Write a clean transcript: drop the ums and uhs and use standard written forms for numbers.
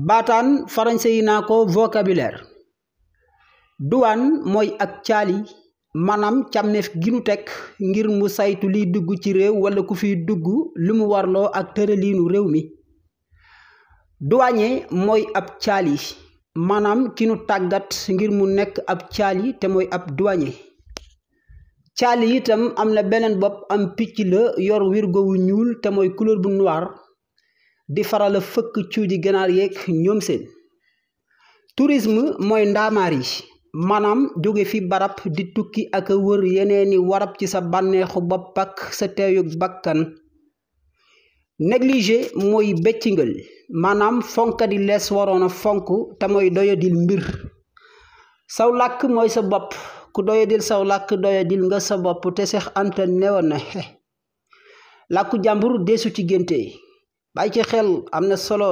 baataan farañse yi naa ko vocabulaire. douane mooy ak caali maanaam càmmeef gi nu teg ngir mu saytu liy dugg ci réew wala ku fiy dugg li mu warloo ak tëraliinu réew mi. douanier mooy ab caali maanaam ki nu tàggat ngir mu nekk ab caali te mooy ab douanier. caali itam am na beneen bopp am picc la yor wirgo wu ñuul te mooy couleur bu noir di faral a fëkk cuuji ganaar yeeg ñoom seen. tourisme mooy ndaamaar yi maanaam jóge fi barab di tukki ak a wër yeneeni warab ci sa bànneexu bopp ak sa teeyug bakkan. négligé mooy beccingal maanaam fonkadi lees waroon a fonk te mooy doyadil mbir. saw làkk mooy sa bopp ku doyadil saw làkk doyadil nga sa bopp te Seex Anta newoon na làkku jàmbur deesu ci génte bàyyi ci xel am na solo